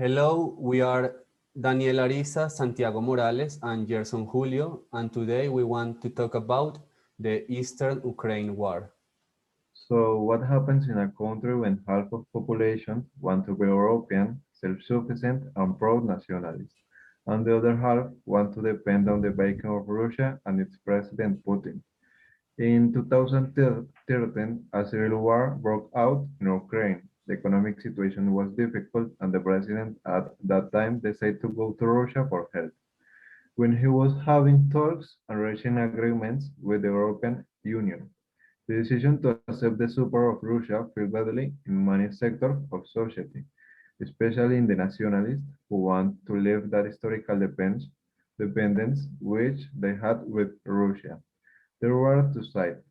Hello, we are Daniel Ariza, Santiago Morales, and Gerson Julio, and today we want to talk about the Eastern Ukraine War. So what happens in a country when half of population want to be European, self-sufficient, and proud nationalists, and the other half want to depend on the backing of Russia and its president Putin? In 2013, a civil war broke out in Ukraine. The economic situation was difficult, and the president at that time decided to go to Russia for help. When he was having talks and reaching agreements with the European Union, the decision to accept the support of Russia fell badly in many sectors of society, especially in the nationalists who want to leave that historical dependence which they had with Russia. There were two sides.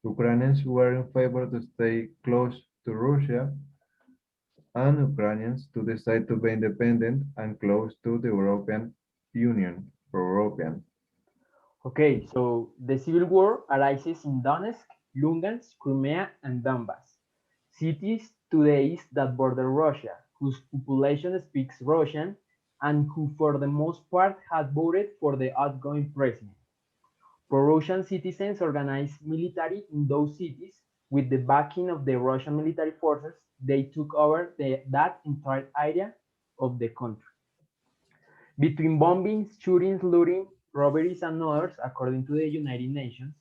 Ukrainians were in favor to stay close to Russia, and Ukrainians to decide to be independent and close to the European Union, pro-European. Okay, so the civil war arises in Donetsk, Lugansk, Crimea, and Donbass, cities to the east that border Russia, whose population speaks Russian and who for the most part had voted for the outgoing president. Pro-Russian citizens organized military in those cities. With the backing of the Russian military forces, they took over that entire area of the country. Between bombings, shootings, looting, robberies, and others, according to the United Nations,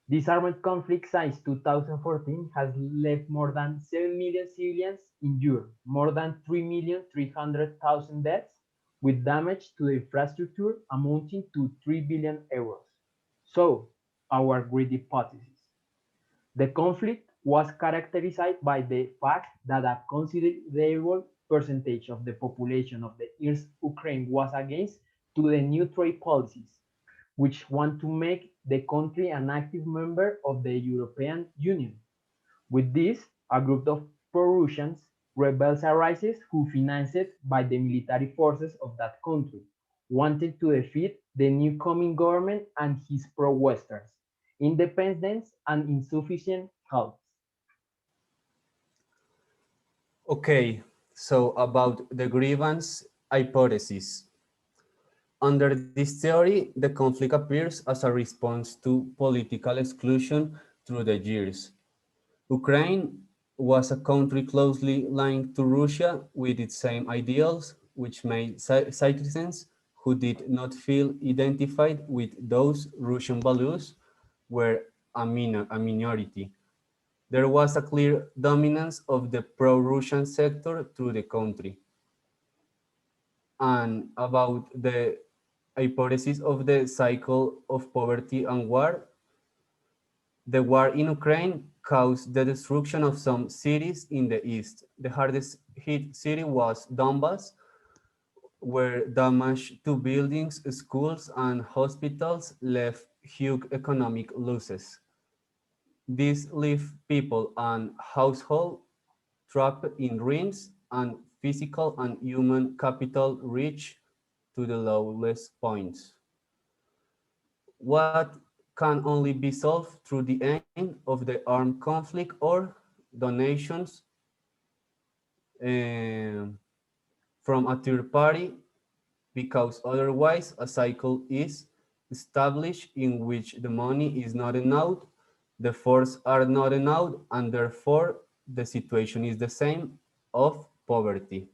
this armed conflict since 2014 has left more than 7 million civilians injured, more than 3,300,000 deaths, with damage to the infrastructure amounting to 3 billion euros. So, our great hypothesis. The conflict was characterized by the fact that a considerable percentage of the population of the East Ukraine was against to the new trade policies, which want to make the country an active member of the European Union. With this, a group of pro-Russians rebels arises who financed by the military forces of that country, wanted to defeat the new coming government and his pro-Westerns, independence and insufficient help. Okay, so about the grievance hypothesis. Under this theory, the conflict appears as a response to political exclusion through the years. Ukraine was a country closely linked to Russia with its same ideals, which made citizens who did not feel identified with those Russian values were a minority. There was a clear dominance of the pro-Russian sector through the country. And about the hypothesis of the cycle of poverty and war, the war in Ukraine caused the destruction of some cities in the east. The hardest hit city was Donbass, where damage to buildings, schools, and hospitals left huge economic losses. This left people and households trapped in ruins, and physical and human capital reached to the lowest points. What can only be solved through the end of the armed conflict or donations um, from a third party, because otherwise a cycle is established in which the money is not enough, the forces are not enough, and therefore the situation is the same of poverty.